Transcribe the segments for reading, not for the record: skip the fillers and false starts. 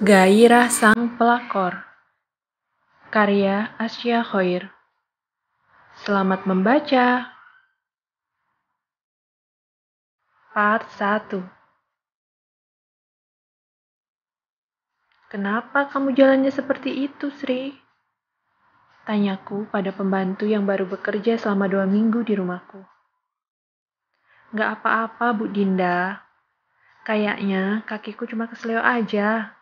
Gairah Sang Pelakor, karya Asya Khair. Selamat membaca. Part 1. Kenapa kamu jalannya seperti itu, Sri? Tanyaku pada pembantu yang baru bekerja selama 2 minggu di rumahku. Gak apa-apa, Bu Dinda. Kayaknya kakiku cuma kesleo aja.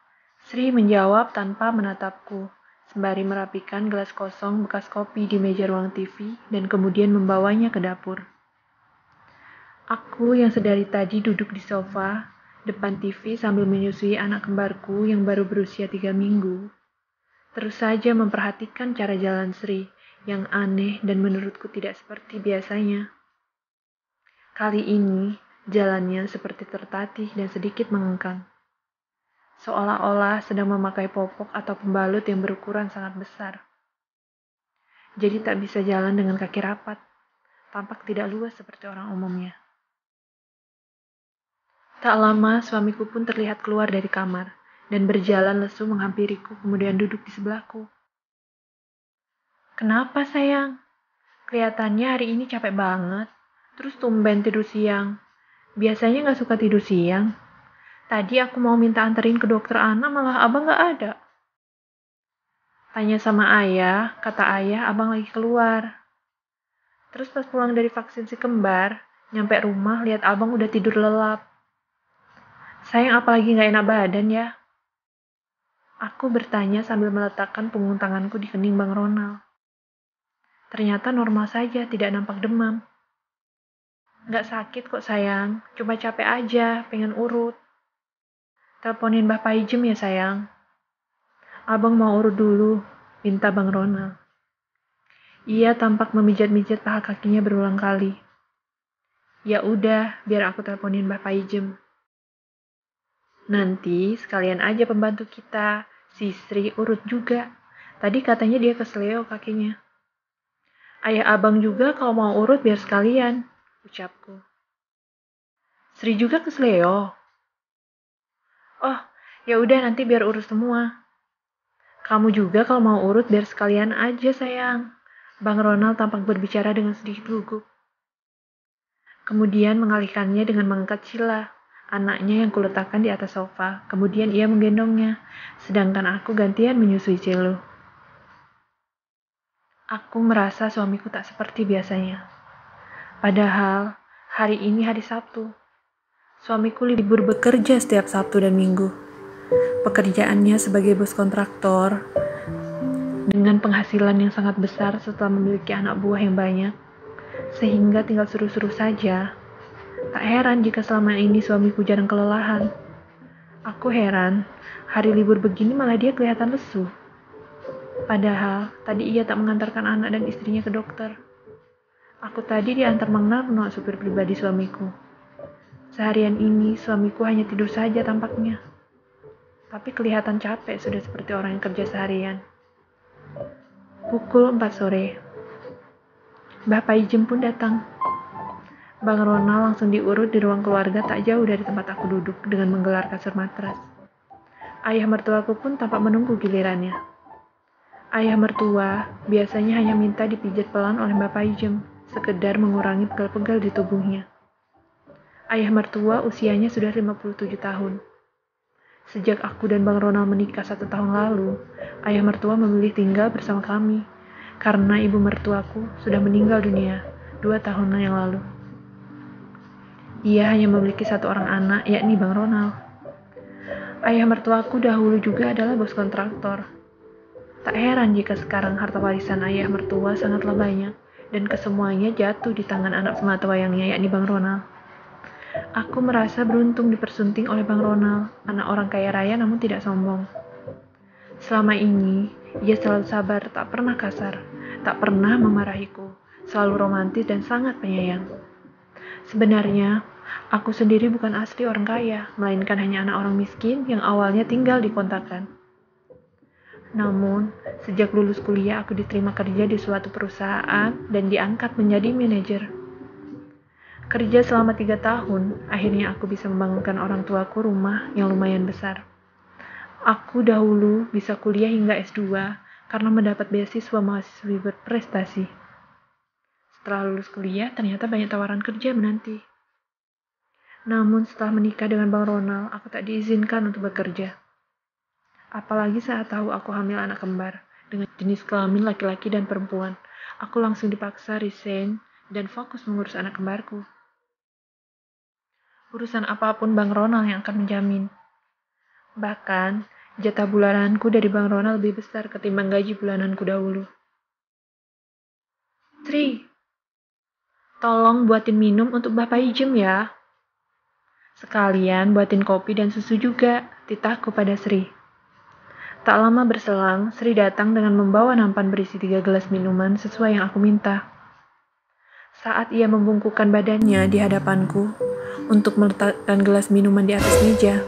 Sri menjawab tanpa menatapku, sembari merapikan gelas kosong bekas kopi di meja ruang TV dan kemudian membawanya ke dapur. Aku yang sedari tadi duduk di sofa, depan TV sambil menyusui anak kembarku yang baru berusia 3 minggu. Terus saja memperhatikan cara jalan Sri, yang aneh dan menurutku tidak seperti biasanya. Kali ini, jalannya seperti tertatih dan sedikit mengengkang. Seolah-olah sedang memakai popok atau pembalut yang berukuran sangat besar. Jadi tak bisa jalan dengan kaki rapat, tampak tidak luas seperti orang umumnya. Tak lama suamiku pun terlihat keluar dari kamar dan berjalan lesu menghampiriku kemudian duduk di sebelahku. Kenapa sayang? Kelihatannya hari ini capek banget, terus tumben tidur siang. Biasanya gak suka tidur siang. Tadi aku mau minta anterin ke dokter anak malah abang gak ada. Tanya sama ayah, kata ayah abang lagi keluar. Terus pas pulang dari vaksin si kembar, nyampe rumah lihat abang udah tidur lelap. Sayang apalagi gak enak badan ya? Aku bertanya sambil meletakkan punggung tanganku di kening Bang Ronald. Ternyata normal saja, tidak nampak demam. Gak sakit kok sayang, cuma capek aja, pengen urut. Teleponin Mbah Paijem ya sayang. Abang mau urut dulu, minta Bang Ronald. Ia tampak memijat-mijat paha kakinya berulang kali. Ya udah, biar aku teleponin Mbah Paijem. Nanti sekalian aja pembantu kita, si Sri urut juga. Tadi katanya dia kesleo kakinya. Ayah abang juga kalau mau urut biar sekalian, ucapku. Sri juga kesleo. Oh, ya udah nanti biar urus semua. Kamu juga kalau mau urut biar sekalian aja sayang. Bang Ronald tampak berbicara dengan sedikit gugup. Kemudian mengalihkannya dengan mengangkat Sheila, anaknya yang kuletakkan di atas sofa. Kemudian ia menggendongnya, sedangkan aku gantian menyusui Celo. Aku merasa suamiku tak seperti biasanya. Padahal hari ini hari Sabtu. Suamiku libur bekerja setiap Sabtu dan Minggu. Pekerjaannya sebagai bos kontraktor dengan penghasilan yang sangat besar setelah memiliki anak buah yang banyak, sehingga tinggal seru-seru saja. Tak heran jika selama ini suamiku jarang kelelahan. Aku heran, hari libur begini malah dia kelihatan lesu. Padahal tadi ia tak mengantarkan anak dan istrinya ke dokter. Aku tadi diantar Mang Narno, supir pribadi suamiku. Seharian ini suamiku hanya tidur saja tampaknya. Tapi kelihatan capek sudah seperti orang yang kerja seharian. Pukul 4 sore. Mbah Paijem pun datang. Bang Ronald langsung diurut di ruang keluarga tak jauh dari tempat aku duduk dengan menggelar kasur matras. Ayah mertuaku pun tampak menunggu gilirannya. Ayah mertua biasanya hanya minta dipijat pelan oleh Mbah Paijem, sekedar mengurangi pegal-pegal di tubuhnya. Ayah mertua usianya sudah 57 tahun. Sejak aku dan Bang Ronald menikah 1 tahun lalu, ayah mertua memilih tinggal bersama kami, karena ibu mertuaku sudah meninggal dunia 2 tahun yang lalu. Ia hanya memiliki 1 orang anak, yakni Bang Ronald. Ayah mertuaku dahulu juga adalah bos kontraktor. Tak heran jika sekarang harta warisan ayah mertua sangatlah banyak, dan kesemuanya jatuh di tangan anak sematawayangnya, yakni Bang Ronald. Aku merasa beruntung dipersunting oleh Bang Ronald, anak orang kaya raya namun tidak sombong. Selama ini, ia selalu sabar, tak pernah kasar, tak pernah memarahiku, selalu romantis dan sangat penyayang. Sebenarnya, aku sendiri bukan asli orang kaya, melainkan hanya anak orang miskin yang awalnya tinggal di kontrakan. Namun, sejak lulus kuliah aku diterima kerja di suatu perusahaan dan diangkat menjadi manajer. Kerja selama 3 tahun, akhirnya aku bisa membangunkan orang tuaku rumah yang lumayan besar. Aku dahulu bisa kuliah hingga S2 karena mendapat beasiswa mahasiswi berprestasi. Setelah lulus kuliah, ternyata banyak tawaran kerja menanti. Namun setelah menikah dengan Bang Ronald, aku tak diizinkan untuk bekerja. Apalagi saat tahu aku hamil anak kembar, dengan jenis kelamin laki-laki dan perempuan. Aku langsung dipaksa resign dan fokus mengurus anak kembarku. Urusan apapun Bang Ronald yang akan menjamin. Bahkan, jatah bulananku dari Bang Ronald lebih besar ketimbang gaji bulananku dahulu. Tri, tolong buatin minum untuk Bapak Ijem ya. Sekalian buatin kopi dan susu juga, titahku pada Sri. Tak lama berselang, Sri datang dengan membawa nampan berisi 3 gelas minuman sesuai yang aku minta. Saat ia membungkukkan badannya di hadapanku untuk meletakkan gelas minuman di atas meja,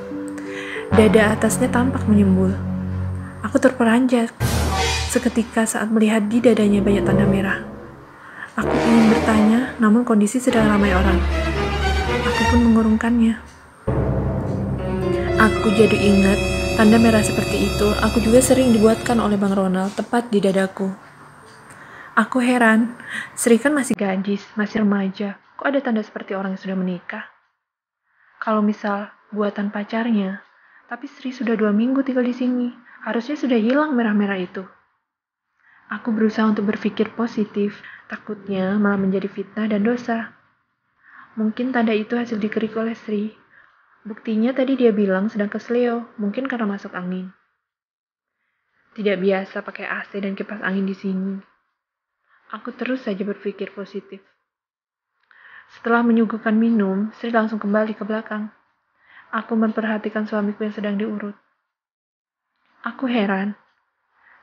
dada atasnya tampak menyembul. Aku terperanjat seketika saat melihat di dadanya banyak tanda merah. Aku ingin bertanya, namun kondisi sedang ramai orang. Aku pun mengurungkannya. Aku jadi ingat, tanda merah seperti itu aku juga sering dibuatkan oleh Bang Ronald tepat di dadaku. Aku heran, Sri kan masih gadis, masih remaja. Kok ada tanda seperti orang yang sudah menikah? Kalau misal buatan pacarnya, tapi Sri sudah 2 minggu tinggal di sini. Harusnya sudah hilang merah-merah itu. Aku berusaha untuk berpikir positif, takutnya malah menjadi fitnah dan dosa. Mungkin tanda itu hasil dikerik oleh Sri. Buktinya tadi dia bilang sedang kesleo, mungkin karena masuk angin. Tidak biasa pakai AC dan kipas angin di sini. Aku terus saja berpikir positif. Setelah menyuguhkan minum, Sri langsung kembali ke belakang. Aku memperhatikan suamiku yang sedang diurut. Aku heran.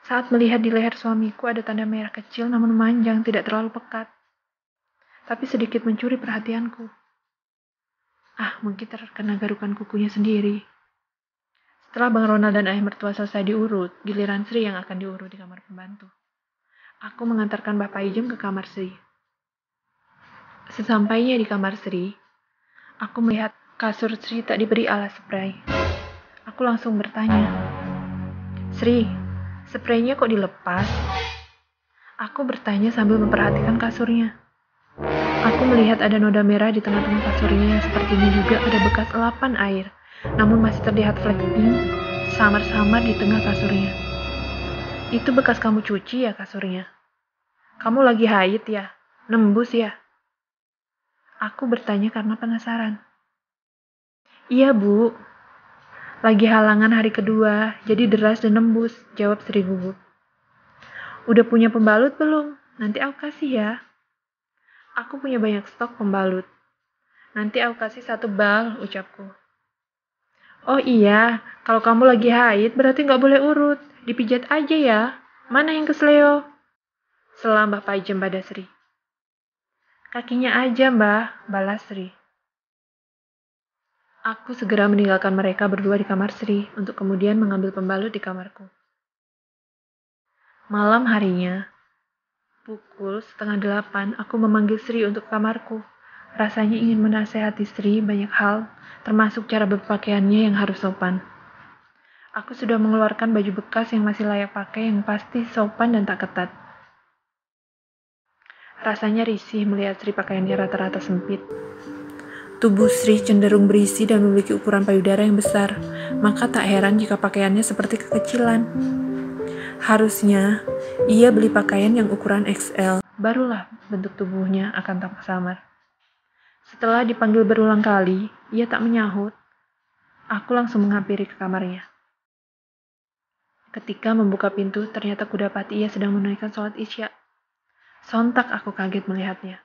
Saat melihat di leher suamiku ada tanda merah kecil namun panjang, tidak terlalu pekat. Tapi sedikit mencuri perhatianku. Mungkin terkena garukan kukunya sendiri. Setelah Bang Ronald dan ayah mertua selesai diurut, giliran Sri yang akan diurut di kamar pembantu. Aku mengantarkan Bapak Ijem ke kamar Sri. Sesampainya di kamar Sri, aku melihat kasur Sri tak diberi alas spray. Aku langsung bertanya, Sri, spraynya kok dilepas? Aku bertanya sambil memperhatikan kasurnya. Aku melihat ada noda merah di tengah-tengah kasurnya yang sepertinya juga ada bekas elapan air, namun masih terlihat flek pink samar-samar di tengah kasurnya. Itu bekas kamu cuci ya kasurnya? Kamu lagi haid ya? Nembus ya? Aku bertanya karena penasaran. Iya Bu, lagi halangan hari kedua, jadi deras dan nembus, jawab Sri gugup. Udah punya pembalut belum? Nanti aku kasih ya. Aku punya banyak stok pembalut. Nanti aku kasih 1 bal, ucapku. Oh iya, kalau kamu lagi haid berarti nggak boleh urut. Dipijat aja ya. Mana yang kesleo? Selam Bapak Ijem pada Sri. Kakinya aja mbah, balas Sri. Aku segera meninggalkan mereka berdua di kamar Sri untuk kemudian mengambil pembalut di kamarku. Malam harinya, pukul 7:30 aku memanggil Sri untuk kamarku. Rasanya ingin menasehati Sri banyak hal, termasuk cara berpakaiannya yang harus sopan. Aku sudah mengeluarkan baju bekas yang masih layak pakai yang pasti sopan dan tak ketat. Rasanya risih melihat Sri pakaiannya rata-rata sempit. Tubuh Sri cenderung berisi dan memiliki ukuran payudara yang besar, maka tak heran jika pakaiannya seperti kekecilan. Harusnya, ia beli pakaian yang ukuran XL, barulah bentuk tubuhnya akan tampak samar. Setelah dipanggil berulang kali, ia tak menyahut. Aku langsung menghampiri ke kamarnya. Ketika membuka pintu, ternyata kudapati ia sedang menunaikan sholat Isya. Sontak aku kaget melihatnya.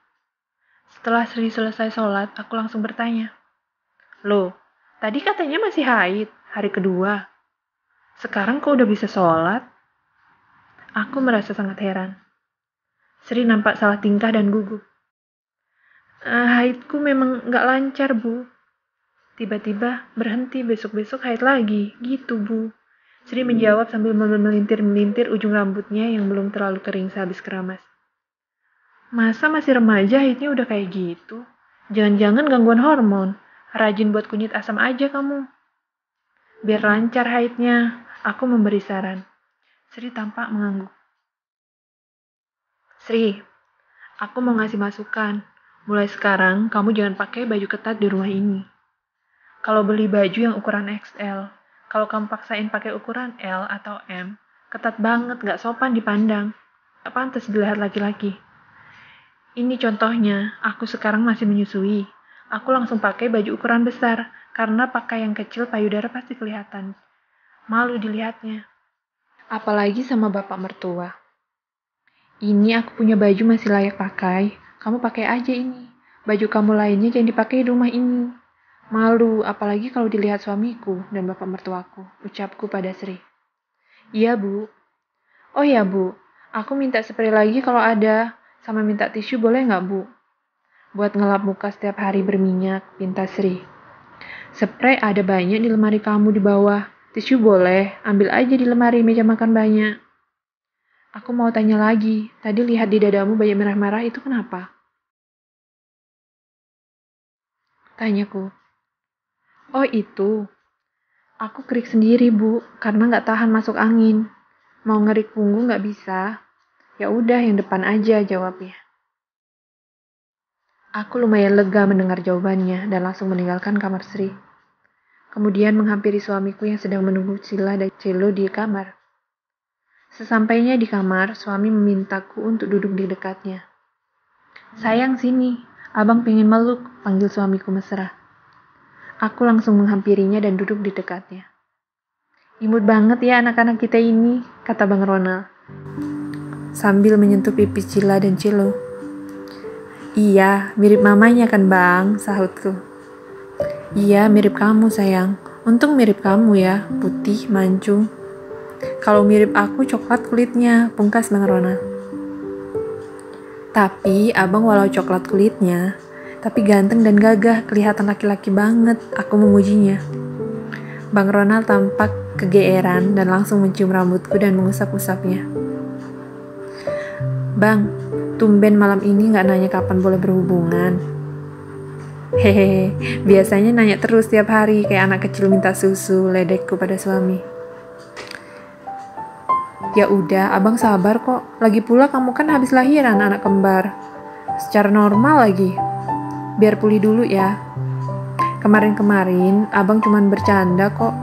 Setelah Sri selesai sholat, aku langsung bertanya. Loh, tadi katanya masih haid, hari kedua. Sekarang kok udah bisa sholat? Aku merasa sangat heran. Sri nampak salah tingkah dan gugup. Haidku memang gak lancar, Bu. Tiba-tiba berhenti, besok-besok haid lagi. Gitu, Bu. Sri menjawab sambil melintir-melintir ujung rambutnya yang belum terlalu kering sehabis keramas. Masa masih remaja haidnya udah kayak gitu? Jangan-jangan gangguan hormon. Rajin buat kunyit asam aja kamu. Biar lancar haidnya, aku memberi saran. Sri tampak mengangguk. Sri, aku mau ngasih masukan. Mulai sekarang, kamu jangan pakai baju ketat di rumah ini. Kalau beli baju yang ukuran XL, kalau kamu paksain pakai ukuran L atau M, ketat banget, gak sopan dipandang. Gak pantas dilihat laki-laki. Ini contohnya, aku sekarang masih menyusui. Aku langsung pakai baju ukuran besar, karena pakai yang kecil payudara pasti kelihatan. Malu dilihatnya. Apalagi sama bapak mertua. Ini aku punya baju masih layak pakai, kamu pakai aja ini. Baju kamu lainnya jangan dipakai di rumah ini. Malu, apalagi kalau dilihat suamiku dan bapak mertuaku, ucapku pada Sri. Iya, Bu. Oh ya, Bu. Aku minta spray lagi kalau ada. Sama minta tisu boleh nggak, Bu? Buat ngelap muka setiap hari berminyak, pinta Sri. Spray ada banyak di lemari kamu di bawah. Tisu boleh, ambil aja di lemari meja makan banyak. Aku mau tanya lagi, tadi lihat di dadamu banyak merah-merah itu kenapa? Tanyaku. Oh itu. Aku kerik sendiri, Bu, karena nggak tahan masuk angin. Mau ngerik punggung nggak bisa. Ya udah, yang depan aja, jawabnya. Aku lumayan lega mendengar jawabannya dan langsung meninggalkan kamar Sri. Kemudian menghampiri suamiku yang sedang menunggu Sila dan Celo di kamar. Sesampainya di kamar, suami memintaku untuk duduk di dekatnya. Sayang sini, abang pengen meluk, panggil suamiku mesra. Aku langsung menghampirinya dan duduk di dekatnya. Imut banget ya anak-anak kita ini, kata Bang Ronald. Sambil menyentuh pipi Cila dan Celo. Iya, mirip mamanya kan Bang, sahutku. Iya, mirip kamu sayang. Untung mirip kamu ya, putih, mancung. Kalau mirip aku coklat kulitnya, pungkas Bang Ronald. Tapi abang walau coklat kulitnya, tapi ganteng dan gagah, kelihatan laki-laki banget, aku memujinya. Bang Ronald tampak kegeeran dan langsung mencium rambutku dan mengusap-usapnya. Bang, tumben malam ini gak nanya kapan boleh berhubungan. Hehehe, biasanya nanya terus tiap hari kayak anak kecil minta susu, ledekku pada suami. Ya udah, abang sabar kok. Lagi pula kamu kan habis lahiran anak kembar. Secara normal lagi. Biar pulih dulu ya. Kemarin-kemarin abang cuman bercanda kok.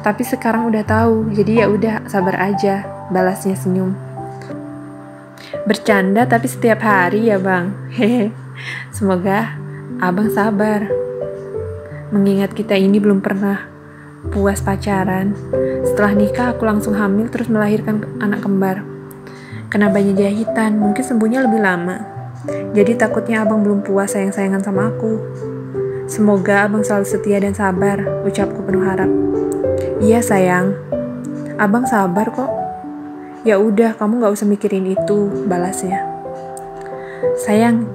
Tapi sekarang udah tahu, jadi ya udah sabar aja, balasnya senyum. Bercanda tapi setiap hari ya bang. Hehe. Semoga abang sabar. Mengingat kita ini belum pernah puas pacaran. Setelah nikah aku langsung hamil terus melahirkan anak kembar. Kena banyak jahitan, mungkin sembuhnya lebih lama. Jadi takutnya abang belum puas sayang-sayangan sama aku. Semoga abang selalu setia dan sabar, ucapku penuh harap. Iya sayang, abang sabar kok. Ya udah, kamu gak usah mikirin itu, balasnya. Sayang,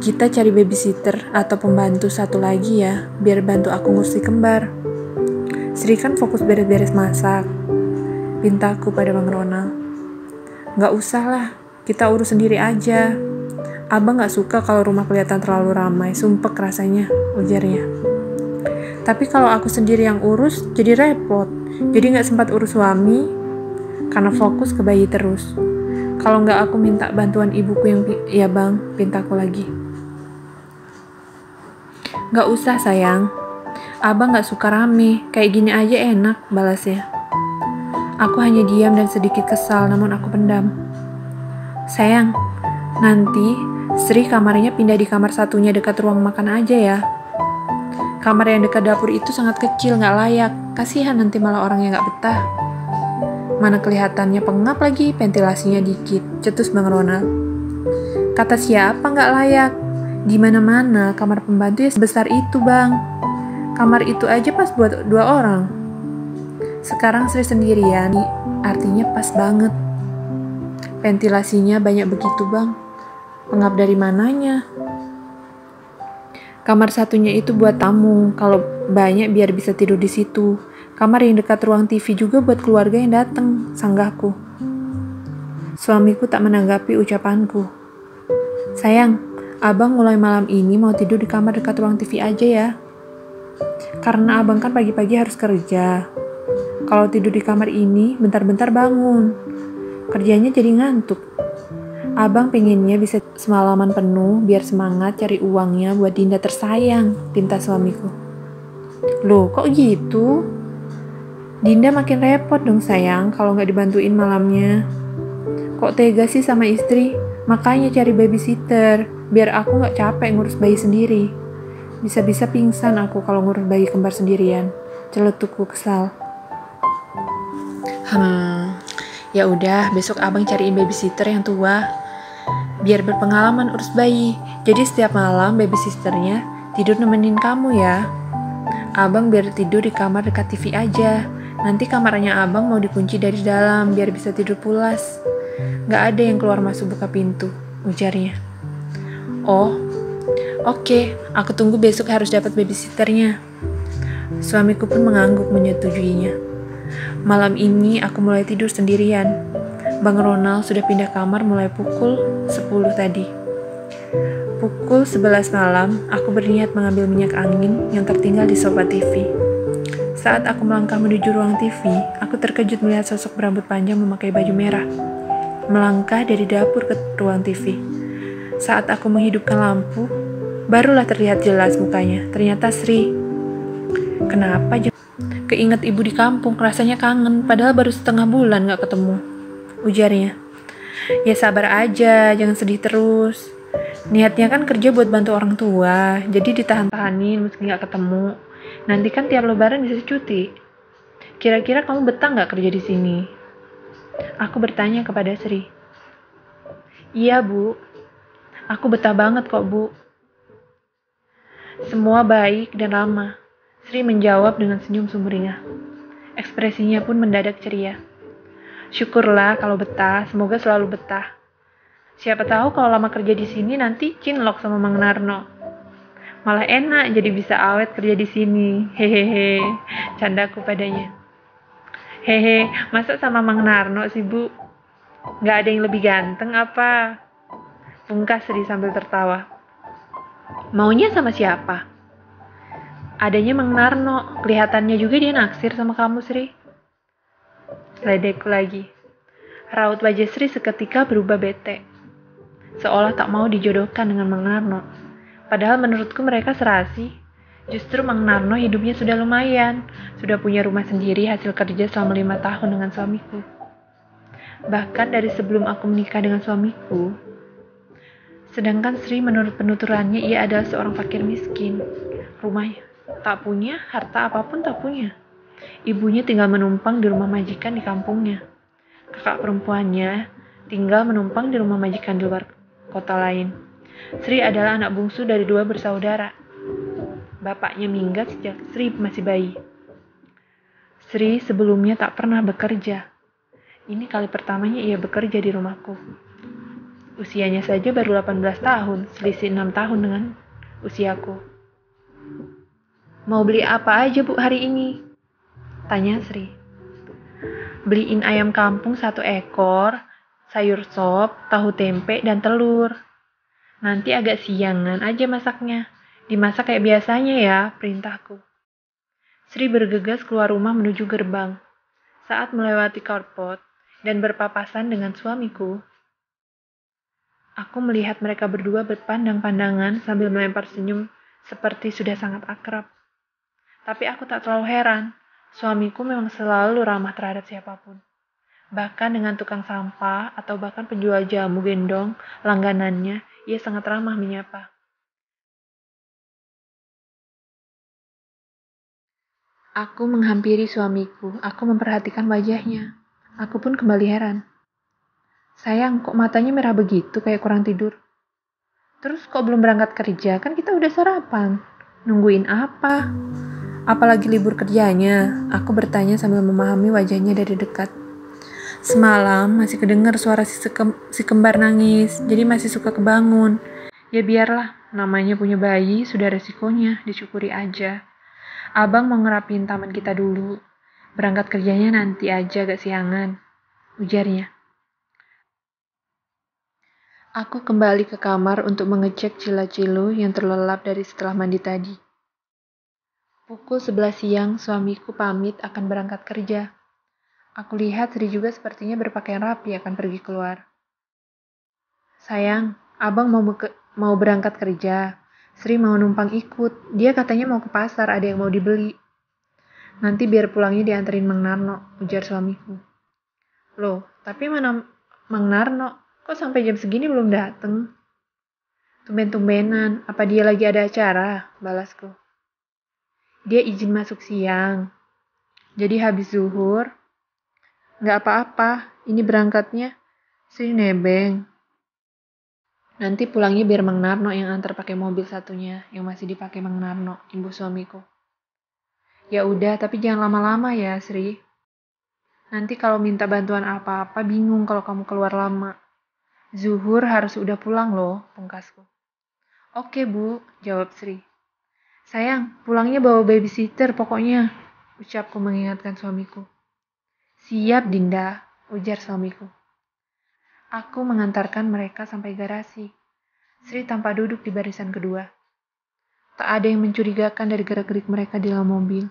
kita cari babysitter atau pembantu satu lagi ya, biar bantu aku ngurusi kembar. Sri kan fokus beres-beres masak, pintaku pada Bang Ronald. Gak usah lah, kita urus sendiri aja. Abang gak suka kalau rumah kelihatan terlalu ramai, sumpek rasanya, ujarnya. Tapi kalau aku sendiri yang urus, jadi repot. Jadi gak sempat urus suami, karena fokus ke bayi terus. Kalau gak aku minta bantuan ibuku yang ya bang, pintaku lagi. Gak usah sayang. Abang gak suka rame, kayak gini aja enak, balasnya. Aku hanya diam dan sedikit kesal, namun aku pendam. Sayang, nanti Sri kamarnya pindah di kamar satunya dekat ruang makan aja ya. Kamar yang dekat dapur itu sangat kecil, gak layak. Kasihan nanti malah orang yang gak betah. Mana kelihatannya pengap lagi, ventilasinya dikit, cetus Bang Ronald. Kata siapa gak layak? Di mana-mana kamar pembantu ya sebesar itu bang. Kamar itu aja pas buat 2 orang. Sekarang Sri sendirian, artinya pas banget. Ventilasinya banyak begitu bang. Pengap dari mananya? Kamar satunya itu buat tamu, kalau banyak biar bisa tidur di situ. Kamar yang dekat ruang TV juga buat keluarga yang datang, sanggahku. Suamiku tak menanggapi ucapanku. Sayang, Abang mulai malam ini mau tidur di kamar dekat ruang TV aja ya. Karena abang kan pagi-pagi harus kerja. Kalau tidur di kamar ini, bentar-bentar bangun. Kerjanya jadi ngantuk. Abang pengennya bisa semalaman penuh biar semangat cari uangnya buat Dinda tersayang, pinta suamiku. Loh, kok gitu? Dinda makin repot dong sayang kalau nggak dibantuin malamnya. Kok tega sih sama istri? Makanya cari babysitter, biar aku nggak capek ngurus bayi sendiri. Bisa-bisa pingsan aku kalau ngurus bayi kembar sendirian. Celetukku kesal. Ya udah, besok abang cariin babysitter yang tua, biar berpengalaman urus bayi. Jadi setiap malam babysitternya tidur nemenin kamu ya. Abang biar tidur di kamar dekat TV aja. Nanti kamarnya abang mau dikunci dari dalam biar bisa tidur pulas. Gak ada yang keluar masuk buka pintu, ujarnya. Oh, oke, aku tunggu besok harus dapat babysitternya. Suamiku pun mengangguk menyetujuinya. Malam ini aku mulai tidur sendirian. Bang Ronald sudah pindah kamar mulai pukul 10 tadi. Pukul 11 malam, aku berniat mengambil minyak angin yang tertinggal di sofa TV. Saat aku melangkah menuju ruang TV, aku terkejut melihat sosok berambut panjang memakai baju merah melangkah dari dapur ke ruang TV. Saat aku menghidupkan lampu, barulah terlihat jelas mukanya. Ternyata Sri. Kenapa? Keinget ibu di kampung, rasanya kangen, padahal baru setengah bulan gak ketemu, ujarnya. Ya sabar aja, jangan sedih terus. Niatnya kan kerja buat bantu orang tua, jadi ditahan-tahanin meski gak ketemu. Nanti kan tiap lebaran bisa cuti. Kira-kira kamu betah gak kerja di sini? Aku bertanya kepada Sri. Iya, Bu. Aku betah banget kok, Bu. Semua baik dan ramah. Sri menjawab dengan senyum sumringah. Ekspresinya pun mendadak ceria. Syukurlah kalau betah, semoga selalu betah. Siapa tahu kalau lama kerja di sini nanti cinlok sama Mang Narno. Malah enak jadi bisa awet kerja di sini. Hehehe, candaku padanya. Hehe, masa sama Mang Narno sih, Bu? Gak ada yang lebih ganteng apa? Pungkas Sri sambil tertawa. Maunya sama siapa? Adanya Mang Narno, kelihatannya juga dia naksir sama kamu, Sri. Ledekku lagi. Raut wajah Sri seketika berubah bete. Seolah tak mau dijodohkan dengan Mang Narno. Padahal menurutku mereka serasi. Justru Mang Narno hidupnya sudah lumayan. Sudah punya rumah sendiri hasil kerja selama 5 tahun dengan suamiku. Bahkan dari sebelum aku menikah dengan suamiku. Sedangkan Sri menurut penuturannya ia adalah seorang fakir miskin. Rumahnya tak punya, harta apapun tak punya. Ibunya tinggal menumpang di rumah majikan di kampungnya. Kakak perempuannya tinggal menumpang di rumah majikan di luar kota lain. Sri adalah anak bungsu dari 2 bersaudara. Bapaknya minggat sejak Sri masih bayi. Sri sebelumnya tak pernah bekerja. Ini kali pertamanya ia bekerja di rumahku. Usianya saja baru 18 tahun, selisih 6 tahun dengan usiaku. Mau beli apa aja, Bu, hari ini? Tanya Sri. Beliin ayam kampung 1 ekor, sayur sop, tahu tempe, dan telur. Nanti agak siangan aja masaknya. Dimasak kayak biasanya ya, perintahku. Sri bergegas keluar rumah menuju gerbang. Saat melewati carport dan berpapasan dengan suamiku, aku melihat mereka berdua berpandang-pandangan sambil melempar senyum seperti sudah sangat akrab. Tapi aku tak terlalu heran. Suamiku memang selalu ramah terhadap siapapun. Bahkan dengan tukang sampah atau bahkan penjual jamu gendong langganannya, ia sangat ramah menyapa. Aku menghampiri suamiku, aku memperhatikan wajahnya. Aku pun kembali heran. Sayang, kok matanya merah begitu kayak kurang tidur? Terus kok belum berangkat kerja? Kan kita udah sarapan. Nungguin apa? Apalagi libur kerjanya? Aku bertanya sambil memahami wajahnya dari dekat. Semalam masih kedengar suara si kembar nangis, jadi masih suka kebangun. Ya biarlah, namanya punya bayi, sudah resikonya, disyukuri aja. Abang mau ngerapiin taman kita dulu. Berangkat kerjanya nanti aja agak siangan, ujarnya. Aku kembali ke kamar untuk mengecek cila-cilu yang terlelap dari setelah mandi tadi. Pukul 11 siang, suamiku pamit akan berangkat kerja. Aku lihat Sri juga sepertinya berpakaian rapi akan pergi keluar. Sayang, abang mau berangkat kerja. Sri mau numpang ikut. Dia katanya mau ke pasar, ada yang mau dibeli. Nanti biar pulangnya dianterin Mang Narno, ujar suamiku. Loh, tapi mana Mang Narno? Kok sampai jam segini belum dateng? Tumben-tumbenan, apa dia lagi ada acara? Balasku. Dia izin masuk siang. Jadi habis zuhur, nggak apa-apa, ini berangkatnya Sri nebeng. Nanti pulangnya biar Mang Narno yang antar pakai mobil satunya, yang masih dipakai Mang Narno, ibu suamiku. Ya udah, tapi jangan lama-lama ya, Sri. Nanti kalau minta bantuan apa-apa, bingung kalau kamu keluar lama. Zuhur harus udah pulang loh, pungkasku. Oke, Bu, jawab Sri. Sayang, pulangnya bawa babysitter pokoknya, ucapku mengingatkan suamiku. Siap, Dinda, ujar suamiku. Aku mengantarkan mereka sampai garasi. Sri tampak duduk di barisan kedua. Tak ada yang mencurigakan dari gerak-gerik mereka di dalam mobil.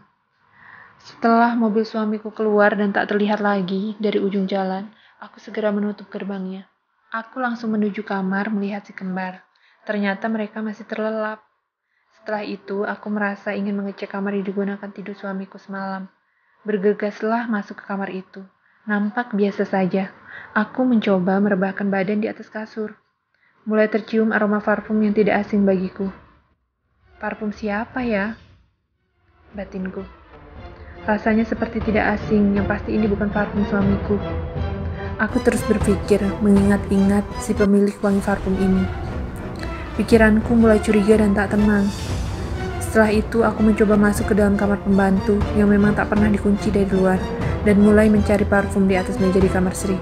Setelah mobil suamiku keluar dan tak terlihat lagi dari ujung jalan, aku segera menutup gerbangnya. Aku langsung menuju kamar melihat si kembar. Ternyata mereka masih terlelap. Setelah itu, aku merasa ingin mengecek kamar yang digunakan tidur suamiku semalam. Bergegaslah masuk ke kamar itu. Nampak biasa saja. Aku mencoba merebahkan badan di atas kasur. Mulai tercium aroma parfum yang tidak asing bagiku. Parfum siapa ya? Batinku. Rasanya seperti tidak asing, yang pasti ini bukan parfum suamiku. Aku terus berpikir, mengingat-ingat si pemilik wangi parfum ini. Pikiranku mulai curiga dan tak tenang. Setelah itu, aku mencoba masuk ke dalam kamar pembantu yang memang tak pernah dikunci dari luar, dan mulai mencari parfum di atas meja di kamar Sri.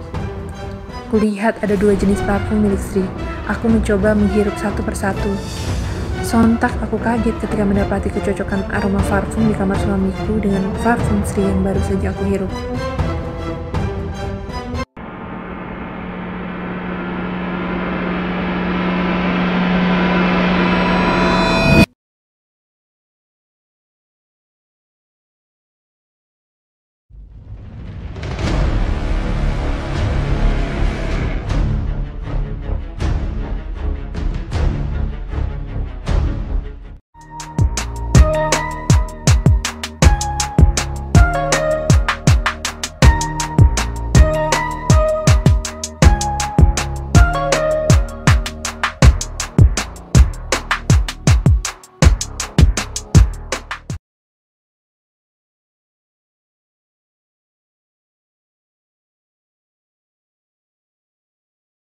Kulihat ada 2 jenis parfum milik Sri. Aku mencoba menghirup satu persatu. Sontak aku kaget ketika mendapati kecocokan aroma parfum di kamar suamiku dengan parfum Sri yang baru saja aku hirup.